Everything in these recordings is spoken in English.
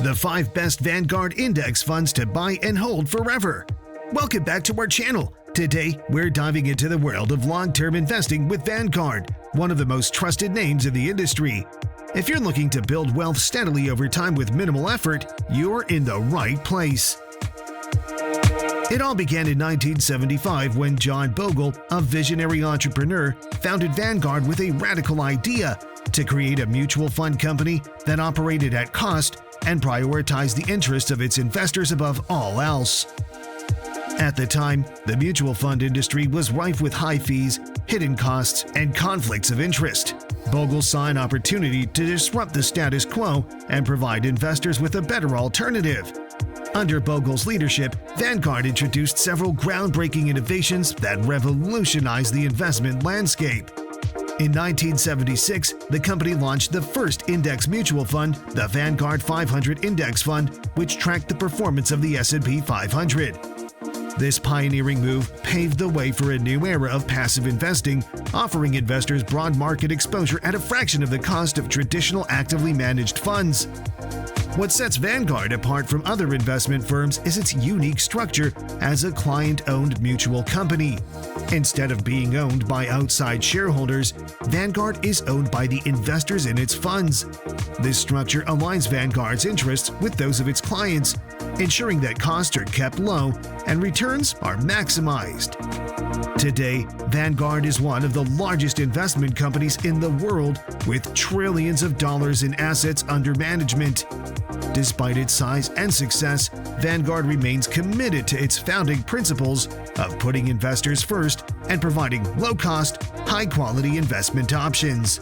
The 5 best Vanguard Index Funds to buy and hold forever. Welcome back to our channel. Today, we're diving into the world of long-term investing with Vanguard, one of the most trusted names in the industry. If you're looking to build wealth steadily over time with minimal effort, you're in the right place. It all began in 1975 when John Bogle, a visionary entrepreneur, founded Vanguard with a radical idea to create a mutual fund company that operated at cost and prioritized the interests of its investors above all else. At the time, the mutual fund industry was rife with high fees, hidden costs, and conflicts of interest. Bogle saw an opportunity to disrupt the status quo and provide investors with a better alternative. Under Bogle's leadership, Vanguard introduced several groundbreaking innovations that revolutionized the investment landscape. In 1976, the company launched the first index mutual fund, the Vanguard 500 Index Fund, which tracked the performance of the S&P 500. This pioneering move paved the way for a new era of passive investing, offering investors broad market exposure at a fraction of the cost of traditional actively managed funds. What sets Vanguard apart from other investment firms is its unique structure as a client-owned mutual company. Instead of being owned by outside shareholders, Vanguard is owned by the investors in its funds. This structure aligns Vanguard's interests with those of its clients, ensuring that costs are kept low and returns are maximized. Today, Vanguard is one of the largest investment companies in the world with trillions of dollars in assets under management. Despite its size and success, Vanguard remains committed to its founding principles of putting investors first and providing low-cost, high-quality investment options.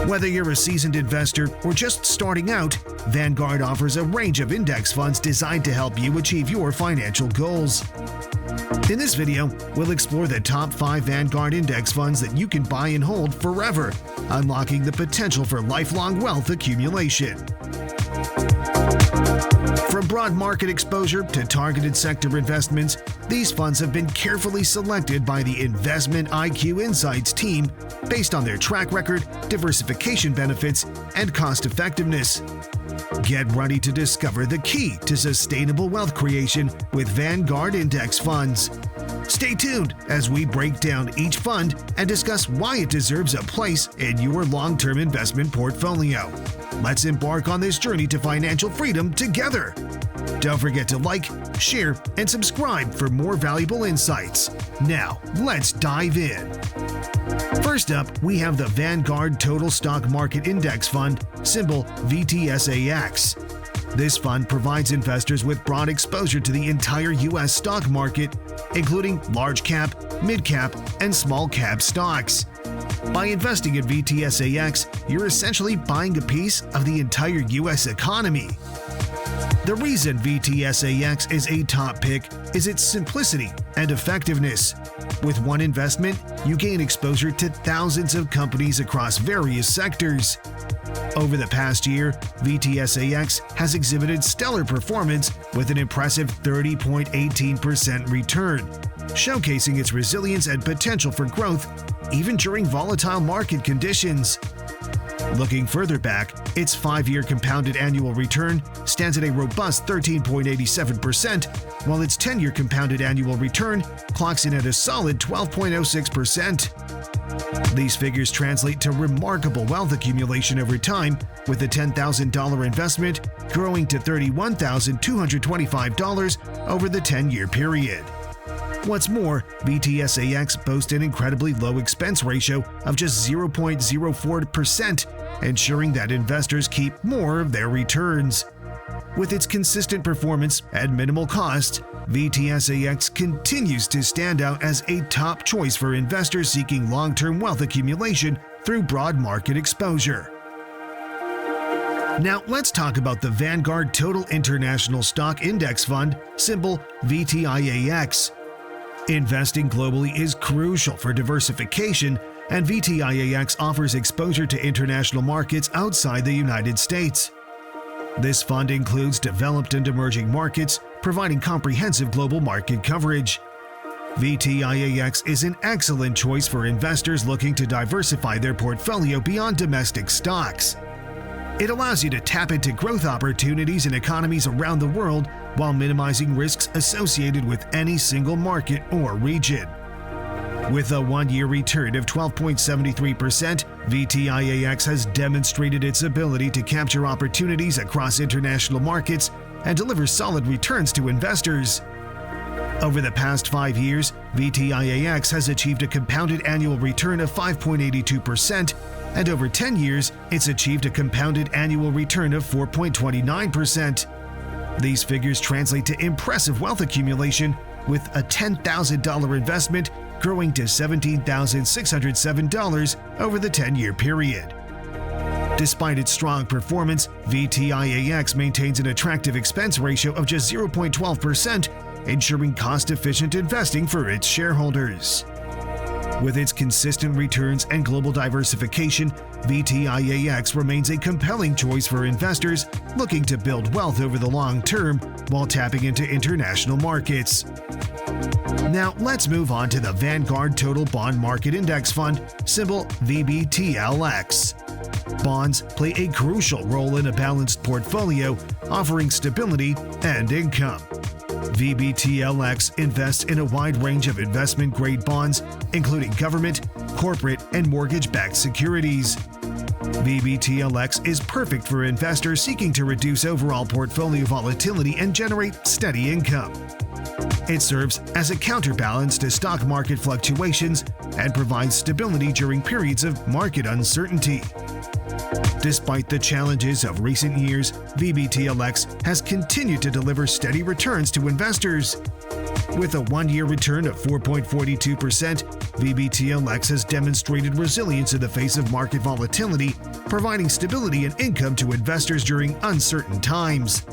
Whether you're a seasoned investor or just starting out, Vanguard offers a range of index funds designed to help you achieve your financial goals. In this video, we'll explore the top 5 Vanguard index funds that you can buy and hold forever, unlocking the potential for lifelong wealth accumulation. From broad market exposure to targeted sector investments, these funds have been carefully selected by the Investment IQ Insights team based on their track record, diversification benefits, and cost effectiveness. Get ready to discover the key to sustainable wealth creation with Vanguard Index Funds. Stay tuned as we break down each fund and discuss why it deserves a place in your long-term investment portfolio. Let's embark on this journey to financial freedom together. Don't forget to like, share, and subscribe for more valuable insights. Now, let's dive in. First up, we have the Vanguard Total Stock Market Index Fund, symbol VTSAX. This fund provides investors with broad exposure to the entire U.S. stock market, including large cap, mid cap, and small cap stocks. By investing in VTSAX, you're essentially buying a piece of the entire U.S. economy. The reason VTSAX is a top pick is its simplicity and effectiveness. With one investment, you gain exposure to thousands of companies across various sectors. Over the past year, VTSAX has exhibited stellar performance with an impressive 30.18% return, showcasing its resilience and potential for growth even during volatile market conditions. Looking further back, its 5-year compounded annual return stands at a robust 13.87%, while its 10-year compounded annual return clocks in at a solid 12.06%. These figures translate to remarkable wealth accumulation over time, with the $10,000 investment growing to $31,225 over the 10-year period. What's more, VTSAX boasts an incredibly low expense ratio of just 0.04%, ensuring that investors keep more of their returns. With its consistent performance and minimal cost, VTSAX continues to stand out as a top choice for investors seeking long-term wealth accumulation through broad market exposure. Now let's talk about the Vanguard Total International Stock Index Fund, symbol VTIAX. Investing globally is crucial for diversification, and VTIAX offers exposure to international markets outside the United States. This fund includes developed and emerging markets, providing comprehensive global market coverage. VTIAX is an excellent choice for investors looking to diversify their portfolio beyond domestic stocks. It allows you to tap into growth opportunities in economies around the world while minimizing risks associated with any single market or region. With a one-year return of 12.73%, VTIAX has demonstrated its ability to capture opportunities across international markets and deliver solid returns to investors. Over the past 5 years, VTIAX has achieved a compounded annual return of 5.82%, and over 10 years, it's achieved a compounded annual return of 4.29%. These figures translate to impressive wealth accumulation, with a $10,000 investment growing to $17,607 over the 10-year period. Despite its strong performance, VTIAX maintains an attractive expense ratio of just 0.12%, ensuring cost-efficient investing for its shareholders. With its consistent returns and global diversification, VTIAX remains a compelling choice for investors looking to build wealth over the long term while tapping into international markets. Now let's move on to the Vanguard Total Bond Market Index Fund, symbol VBTLX. Bonds play a crucial role in a balanced portfolio, offering stability and income. VBTLX invests in a wide range of investment-grade bonds, including government, corporate, and mortgage-backed securities. VBTLX is perfect for investors seeking to reduce overall portfolio volatility and generate steady income. It serves as a counterbalance to stock market fluctuations and provides stability during periods of market uncertainty. Despite the challenges of recent years, VBTLX has continued to deliver steady returns to investors. With a one-year return of 4.42%, VBTLX has demonstrated resilience in the face of market volatility, providing stability and income to investors during uncertain times.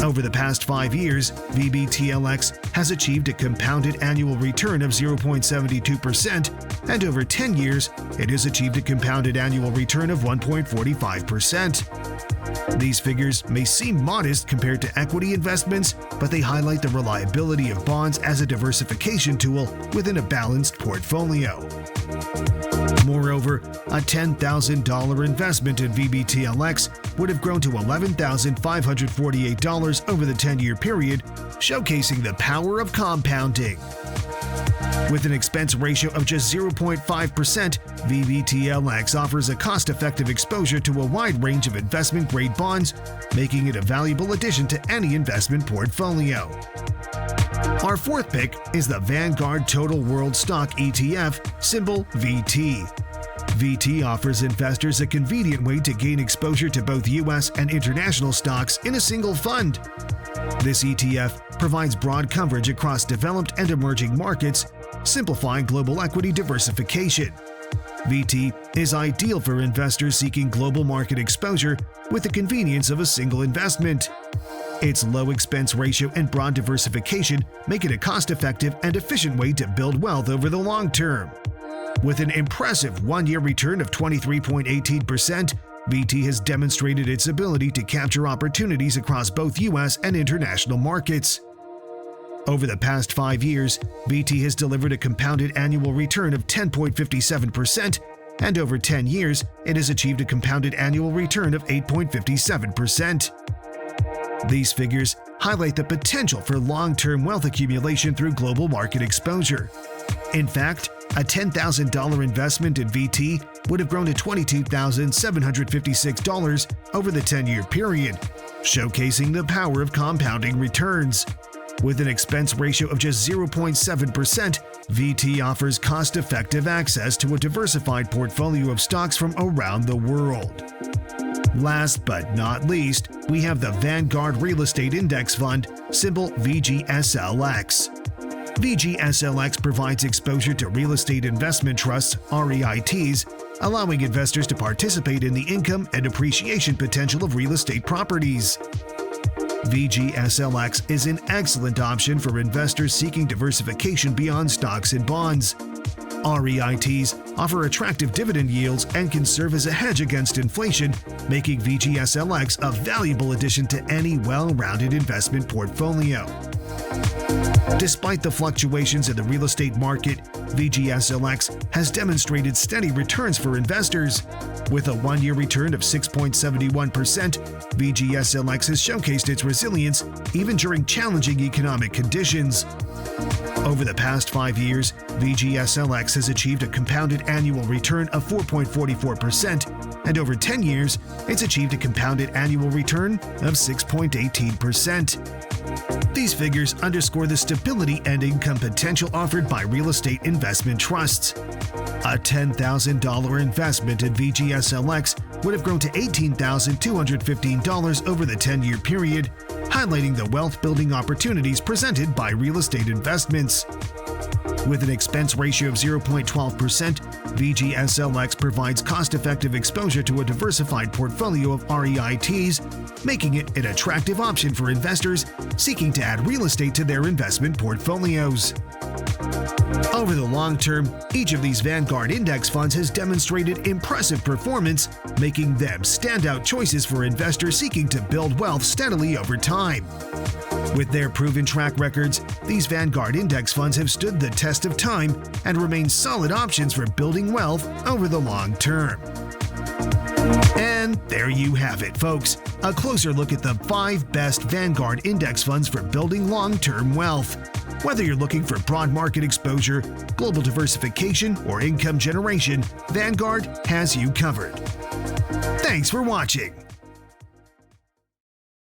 Over the past 5 years, VBTLX has achieved a compounded annual return of 0.72%, and over 10 years, it has achieved a compounded annual return of 1.45%. These figures may seem modest compared to equity investments, but they highlight the reliability of bonds as a diversification tool within a balanced portfolio. Moreover, a $10,000 investment in VBTLX would have grown to $11,548 over the 10-year period, showcasing the power of compounding. With an expense ratio of just 0.5%, VBTLX offers a cost-effective exposure to a wide range of investment-grade bonds, making it a valuable addition to any investment portfolio. Our fourth pick is the Vanguard Total World Stock ETF, symbol VT. VT offers investors a convenient way to gain exposure to both U.S. and international stocks in a single fund. This ETF provides broad coverage across developed and emerging markets, simplifying global equity diversification. VT is ideal for investors seeking global market exposure with the convenience of a single investment. Its low expense ratio and broad diversification make it a cost-effective and efficient way to build wealth over the long term. With an impressive one-year return of 23.18%, VT has demonstrated its ability to capture opportunities across both U.S. and international markets. Over the past 5 years, VT has delivered a compounded annual return of 10.57%, and over 10 years, it has achieved a compounded annual return of 8.57%. These figures highlight the potential for long-term wealth accumulation through global market exposure. In fact, a $10,000 investment in VT would have grown to $22,756 over the 10-year period, showcasing the power of compounding returns. With an expense ratio of just 0.7%, VT offers cost-effective access to a diversified portfolio of stocks from around the world. Last but not least, we have the Vanguard Real Estate Index Fund, symbol VGSLX. VGSLX provides exposure to real estate investment trusts, REITs, allowing investors to participate in the income and appreciation potential of real estate properties. VGSLX is an excellent option for investors seeking diversification beyond stocks and bonds. REITs offer attractive dividend yields and can serve as a hedge against inflation, making VGSLX a valuable addition to any well-rounded investment portfolio. Despite the fluctuations in the real estate market, VGSLX has demonstrated steady returns for investors. With a 1-year return of 6.71%, VGSLX has showcased its resilience even during challenging economic conditions. Over the past 5 years, VGSLX has achieved a compounded annual return of 4.44%, and over 10 years, it's achieved a compounded annual return of 6.18%. These figures underscore the stability and income potential offered by real estate investment trusts. A $10,000 investment in VGSLX would have grown to $18,215 over the 10-year period, highlighting the wealth-building opportunities presented by real estate investments. With an expense ratio of 0.12%, VGSLX provides cost-effective exposure to a diversified portfolio of REITs, making it an attractive option for investors seeking to add real estate to their investment portfolios. Over the long term, each of these Vanguard Index Funds has demonstrated impressive performance, making them standout choices for investors seeking to build wealth steadily over time. With their proven track records, these Vanguard Index Funds have stood the test of time and remain solid options for building wealth over the long term. And there you have it, folks. A closer look at the 5 best Vanguard Index Funds for building long-term wealth. Whether you're looking for broad market exposure, global diversification, or income generation, Vanguard has you covered. Thanks for watching.